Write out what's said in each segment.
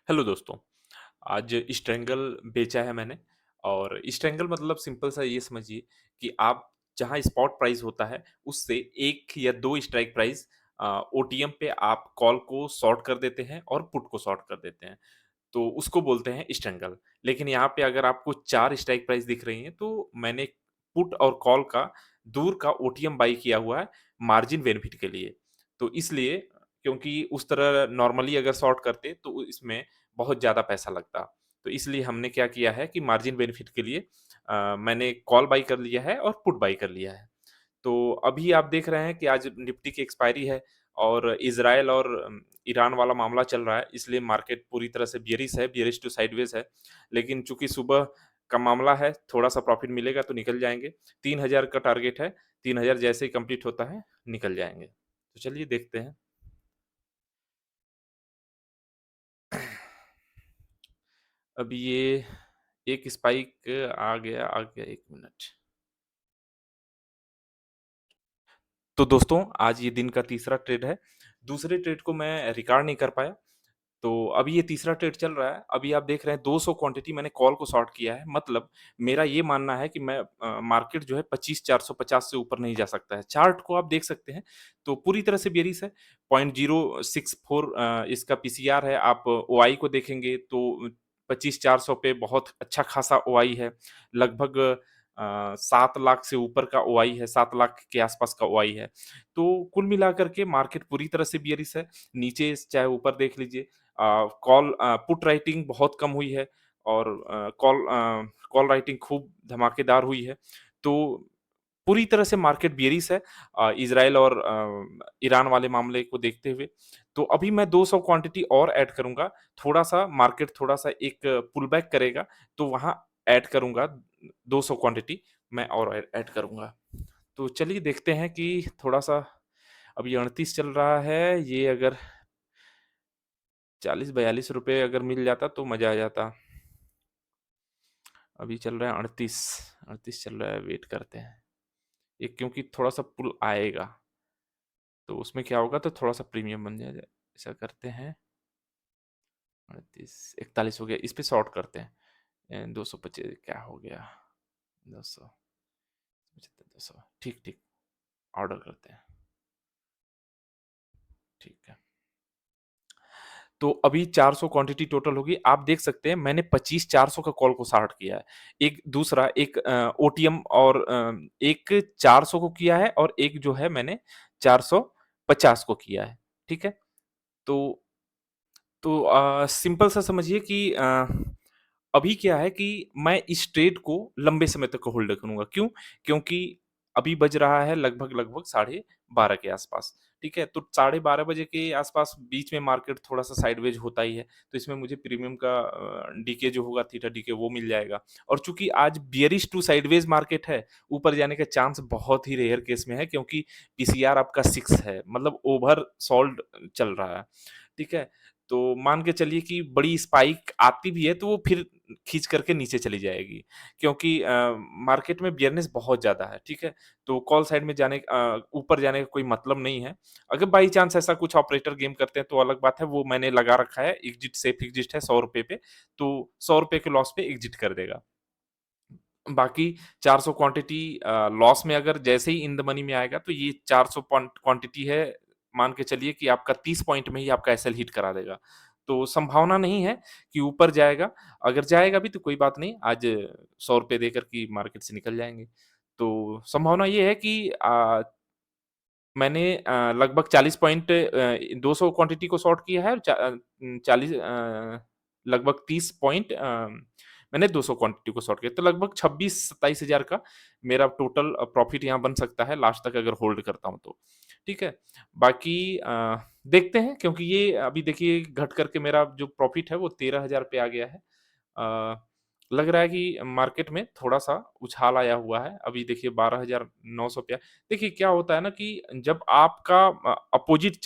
Hello दोस्तों। आज strangle बेचा है मैंने। और स्ट्रैंगल मतलब सिंपल सा ये समझिए कि आप जहाँ स्पॉट प्राइस होता है उससे 1 या 2 स्ट्राइक प्राइस ओटीएम पे आप कॉल को शॉर्ट कर देते हैं और पुट को शॉर्ट कर देते हैं। तो उसको बोलते हैं स्ट्रैंगल। लेकिन यहाँ पे अगर आपको 4 स्ट्राइक प्राइस दिख रही हैं तो मैंने पुट और कॉल का दूर का ओटीएम बाय किया हुआ है मार्जिन बेनिफिट के लिए। तो इसलिए क्योंकि उस तरह नॉर्मली अगर शॉर्ट करते तो इसमें बहुत ज़्यादा पैसा लगता। तो इसलिए हमने क्या किया है कि मार्जिन बेनिफिट के लिए मैंने कॉल बाय कर लिया है और पुट बाय कर लिया है। तो अभी आप देख रहे हैं कि आज निफ्टी की एक्सपायरी है और इज़राइल और ईरान वाला मामला चल रहा है, इसलिए मार्केट पूरी तरह से बियरिश टू साइडवेज़ है। लेकिन चूँकि सुबह का मामला है, थोड़ा-सा प्रॉफ़िट मिलेगा तो निकल जाएँगे। 3000 का टारगेट है, 3000 जैसे ही कंप्लीट होता है, निकल जाएँगे। तो चलिए देखते हैं। अब ये एक स्पाइक आ गया 1 मिनट। तो दोस्तों, आज ये दिन का तीसरा ट्रेड है। दूसरे ट्रेड को मैं रिकॉर्ड नहीं कर पाया, तो अभी ये तीसरा ट्रेड चल रहा है। अभी आप देख रहे हैं 200 क्वांटिटी मैंने कॉल को शॉर्ट किया है। मतलब मेरा ये मानना है कि मार्केट जो है 25,450 से ऊपर नहीं जा सकता है। चार्ट को आप देख सकते हैं, तो पूरी तरह से बेयरिश है। 0.064 इसका पीसीआर है। आप ओआई को देखेंगे तो 25,400 पे बहुत अच्छा खासा ओआई है। लगभग 7 लाख से ऊपर का ओआई है, 7 लाख के आसपास का ओआई है। तो कुल मिलाकर के मार्केट पूरी तरह से बेयरिश है। नीचे चाहे ऊपर देख लीजिए, पुट राइटिंग बहुत कम हुई है और कॉल राइटिंग खूब धमाकेदार हुई है। तो पूरी तरह से मार्केट बेयरिश है इज़राइल और ईरान वाले मामले को देखते हुए। तो अभी मैं 200 क्वांटिटी और ऐड करूँगा। थोड़ा-सा मार्केट थोड़ा-सा एक पुल बैक करेगा, तो वहाँ ऐड करूँगा 200 क्वांटिटी मैं और ऐड करूँगा। तो चलिए देखते हैं कि थोड़ा-सा अभी 38 चल रहा है, ये अगर 40-42 रुपए अगर मिल जाता तो मज़ा आ जाता। अभी चल रहा है 38, 38 चल रहा है, वेट करते हैं। ये क्योंकि थोड़ा-सा पुल आएगा, तो उसमें क्या होगा तो थोड़ा-सा प्रीमियम बन जाएगा। ऐसा करते हैं 38, 41 हो गया, इस पे शॉर्ट करते हैं। 225 क्या हो गया? 200, 75, 200 ठीक, ठीक, ऑर्डर करते हैं। ठीक है। तो अभी 400 क्वांटिटी टोटल होगी। आप देख सकते हैं मैंने 25-400 का कॉल को शॉर्ट किया है। एक दूसरा एक ओटीएम और एक 400 को किया है और एक जो है मैंने 450 को किया है। ठीक है? तो सिंपल सा समझिए कि अभी क्या है कि मैं इस ट्रेड को लंबे समय तक होल्ड करूँगा। क्यों? क्योंकि अभी बज रहा है लगभग-लगभग साढ़े 12 के आसपास, ठीक है? तो साढ़े 12 बजे के आसपास बीच में मार्केट थोड़ा-सा साइडवेज होता ही है, तो इसमें मुझे प्रीमियम का डीके जो होगा, थीटा डीके वो मिल जाएगा। और चूँकि आज बियरिश टू साइडवेज मार्केट है, ऊपर जाने का चांस बहुत ही रेयर केस में है क्योंकि पीसीआर आपका 6 है, मतलब ओवर सोल्ड चल रहा है, ठीक है? तो मान के चलिए कि बड़ी स्पाइक आती भी है तो वो फिर खींच करके नीचे चली जाएगी क्योंकि मार्केट में बियरनेस बहुत ज़्यादा है, ठीक है? तो कॉल साइड में ऊपर जाने का कोई मतलब नहीं है। अगर बाई चांस ऐसा कुछ ऑपरेटर गेम करते हैं तो अलग बात है, वो मैंने लगा रखा है, एग्जिट सेफ एग्जिट है ₹100 पे, तो ₹100 के लॉस पे एग्जिट कर देगा। बाकी 400 क्वांटिटी लॉस में अगर जैसे ही इन द मनी में आएगा तो ये 400 क्वांटिटी है, मान के चलिए कि आपका 30 पॉइंट में ही आपका एसएल हिट करा देगा। तो संभावना नहीं है कि ऊपर जाएगा, अगर जाएगा भी तो कोई बात नहीं, आज ₹100 देकर के मार्केट से निकल जाएँगे। तो संभावना ये है कि मैंने लगभग 40 पॉइंट 200 क्वांटिटी को शॉर्ट किया है और 40 लगभग 30 पॉइंट मैंने 200 क्वांटिटी को शॉर्ट किया। तो लगभग 26-27 हज़ार का मेरा टोटल प्रॉफिट यहाँ बन सकता है लास्ट तक अगर होल्ड करता हूँ तो। ठीक है? बाकी देखते हैं क्योंकि ये अभी देखिए घट कर के मेरा जो प्रॉफिट है वो 13,000 पे आ गया है। लग रहा है कि मार्केट में थोड़ा-सा उछाल आया हुआ है। अभी देखिए 12,900 पे है। देखिए क्या होता है ना कि जब आपका अपोज़िट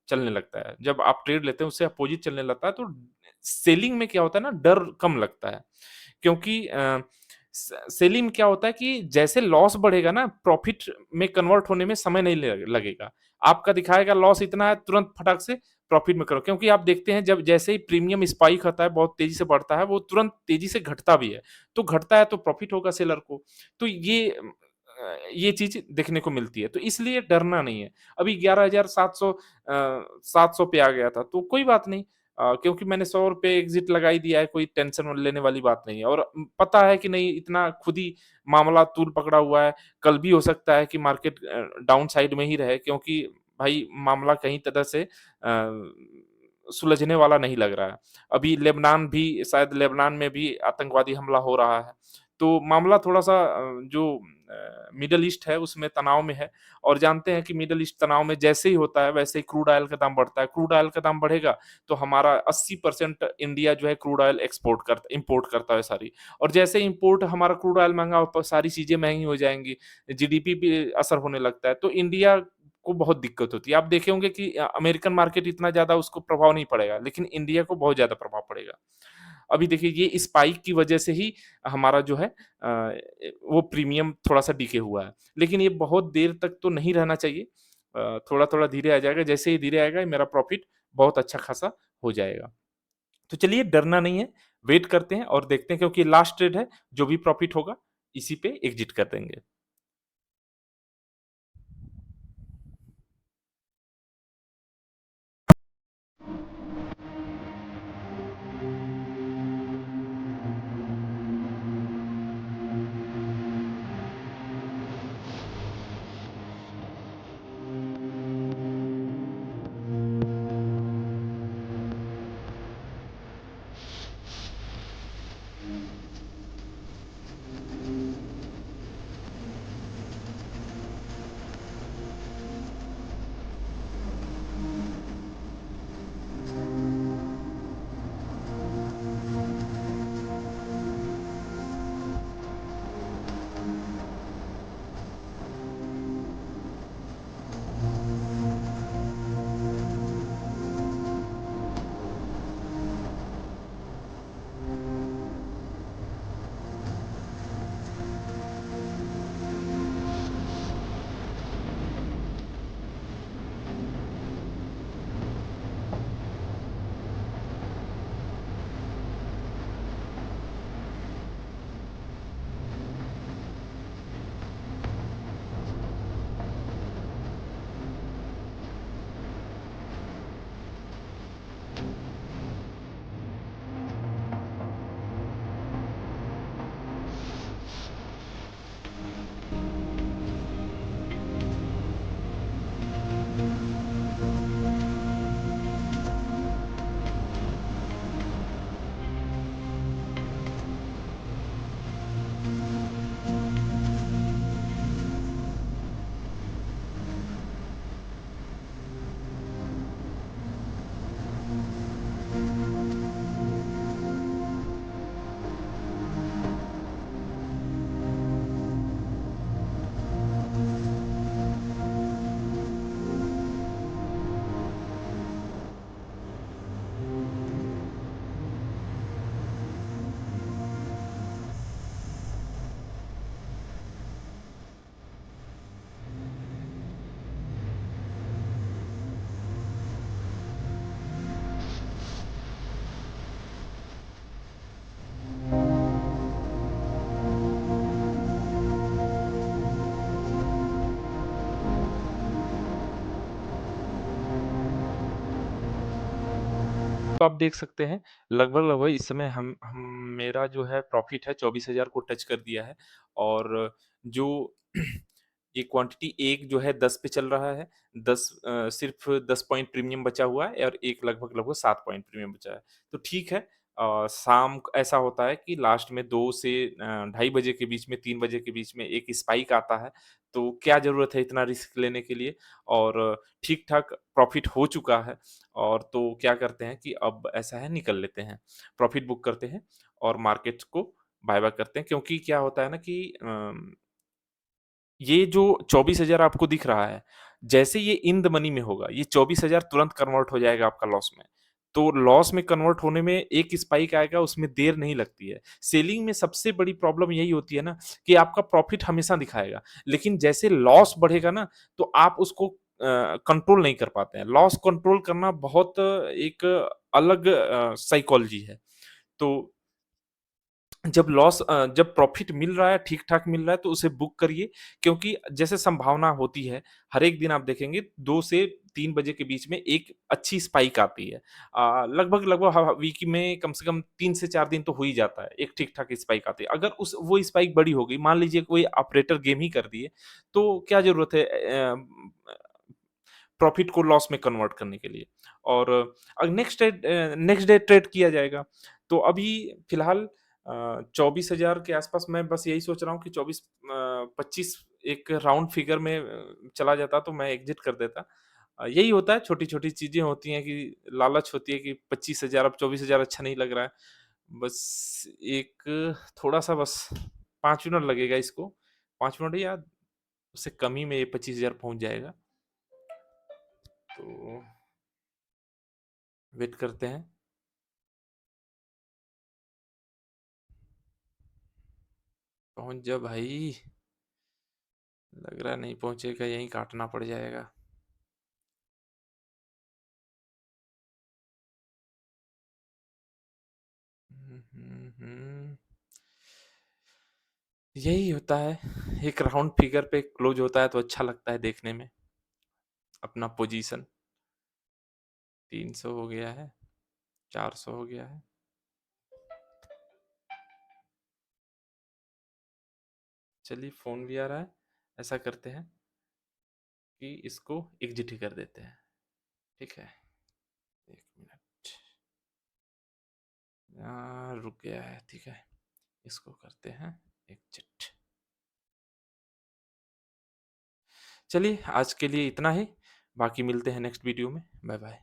चलने लगता है, जब आप ट्रेड लेते हैं उससे अपोज़िट चलने लगता है तो सेलिंग में क्या होता है ना डर कम लगता है। क्योंकि सेलिंग में क्या होता है कि जैसे लॉस बढ़ेगा ना प्रॉफ़िट में कन्वर्ट होने में समय नहीं लगेगा। आपका दिखाएगा लॉस इतना है तुरंत फटाक से प्रॉफ़िट में करो क्योंकि आप देखते हैं जब जैसे ही प्रीमियम स्पाइक होता है, बहुत तेज़ी से बढ़ता है, वो तुरंत तेज़ी से घटता भी है। तो घटता है तो प्रॉफ़िट होगा सेलर को। तो ये चीज़ देखने को मिलती है। तो इसलिए डरना नहीं है। अभी 11,700 पे आ गया था, तो कोई बात नहीं क्योंकि मैंने ₹100 एग्ज़िट लगा ही दिया है, कोई टेंशन लेने वाली बात नहीं है और पता है कि नहीं इतना खुद ही मामला तूल पकड़ा हुआ है। कल भी हो सकता है कि मार्केट डाउन साइड में ही रहे क्योंकि भाई मामला कहीं तरह से सुलझने वाला नहीं लग रहा है। अभी लेबनान में भी आतंकवादी हमला हो रहा है। तो मामला थोड़ा-सा मिडल ईस्ट है उसमें तनाव में है और जानते हैं कि मिडल ईस्ट तनाव में जैसे ही होता है वैसे ही क्रूड ऑयल का दाम बढ़ता है। क्रूड ऑयल का दाम बढ़ेगा तो हमारा 80% इंडिया जो है क्रूड ऑयल इम्पोर्ट करता है सारी और जैसे ही इम्पोर्ट हमारा क्रूड ऑयल महँगा हो सारी चीज़ें महँगी हो जाएँगी, जीडीपी पे असर होने लगता है। तो इंडिया को बहुत दिक्कत होती है। आप देखे होंगे कि अमेरिकन मार्केट इतना ज़्यादा उसको प्रभाव नहीं पड़ेगा, लेकिन इंडिया को बहुत ज़्यादा प्रभाव पड़ेगा। अभी देखिए ये स्पाइक की वजह से ही हमारा जो है वो प्रीमियम थोड़ा-सा डिके हुआ है। लेकिन ये बहुत देर तक तो नहीं रहना चाहिए। थोड़ा-थोड़ा धीरे आ जाएगा, जैसे ही धीरे आएगा मेरा प्रॉफ़िट बहुत अच्छा खासा हो जाएगा। तो चलिए डरना नहीं है, वेट करते हैं और देखते हैं क्योंकि लास्ट ट्रेड है, जो भी प्रॉफ़िट होगा इसी पे एग्ज़िट कर देंगे। तो आप देख सकते हैं लगभग-लगभग इस समय हम मेरा जो है प्रॉफ़िट है 24,000 को टच कर दिया है और जो ये क्वांटिटी 1 जो है 10 पे चल रहा है। सिर्फ़ 10 पॉइंट प्रीमियम बचा हुआ है और एक लगभग-लगभग 7 पॉइंट प्रीमियम बचा है। तो ठीक है शाम को ऐसा होता है कि लास्ट में 2 से ढाई बजे के बीच में 3 बजे के बीच में एक स्पाइक आता है। तो क्या ज़रूरत है इतना रिस्क लेने के लिए और ठीक-ठाक प्रॉफ़िट हो चुका है। और तो क्या करते हैं कि अब ऐसा है निकल लेते हैं। प्रॉफ़िट बुक करते हैं और मार्केट को बाय-बाय करते हैं क्योंकि क्या होता है ना कि ये जो 24,000 आपको दिख रहा है, जैसे ये इन द मनी में होगा, ये 24,000 तुरंत कन्वर्ट हो जाएगा आपका लॉस में। तो लॉस में कन्वर्ट होने में एक स्पाइक आएगा, उसमें देर नहीं लगती है। सेलिंग में सबसे बड़ी प्रॉब्लम यही होती है ना कि आपका प्रॉफ़िट हमेशा दिखाएगा, लेकिन जैसे लॉस बढ़ेगा ना, तो आप उसको कंट्रोल नहीं कर पाते हैं। लॉस कंट्रोल करना बहुत एक अलग साइकोलॉजी है। तो जब प्रॉफ़िट मिल रहा है, ठीक-ठाक मिल रहा है तो उसे बुक करिए, क्योंकि जैसे संभावना होती है, हर एक दिन आप देखेंगे 2 से 3 बजे के बीच में एक अच्छी स्पाइक आती है। लगभग-लगभग ह वीक में कम से कम 3 से 4 दिन तो हो ही जाता है, एक ठीक-ठाक स्पाइक आती है। अगर उस वो स्पाइक बड़ी हो गई, मान लीजिए कोई ऑपरेटर गेम ही कर दिए, तो क्या ज़रूरत है प्रॉफ़िट को लॉस में कन्वर्ट करने के लिए। और नेक्स्ट डे ट्रेड किया जाएगा। तो अभी फ़िलहाल 24,000 के आस-पास मैं बस यही सोच रहा हूँ कि 25 एक राउंड फिगर में चला जाता तो मैं एग्ज़िट कर देता। यही होता है, छोटी-छोटी चीज़ें होती हैं कि लालच होती है कि 25,000 अब 24,000 अच्छा नहीं लग रहा है। बस एक थोड़ा-सा बस 5 मिनट लगेगा इसको, 5 मिनट या उससे कम ही में ये 25,000 पहुँच जाएगा। तो वेट करते हैं। पहुँच जा भाई। लग रहा है नहीं पहुँचेगा, यहीं काटना पड़ जाएगा। हुँ। यही होता है, एक राउंड फिगर पे क्लोज़ होता है तो अच्छा लगता है देखने में, अपना पोज़ीशन 300 हो गया है, 400 हो गया है। चलिए फ़ोन भी आ रहा है, ऐसा करते हैं कि इसको एग्ज़िट ही कर देते हैं, ठीक है? 1 मिनट। रुक गया है, ठीक है। इसको करते हैं एग्ज़िट। चलिए आज के लिए इतना ही, बाकी मिलते हैं नेक्स्ट वीडियो में। Bye bye.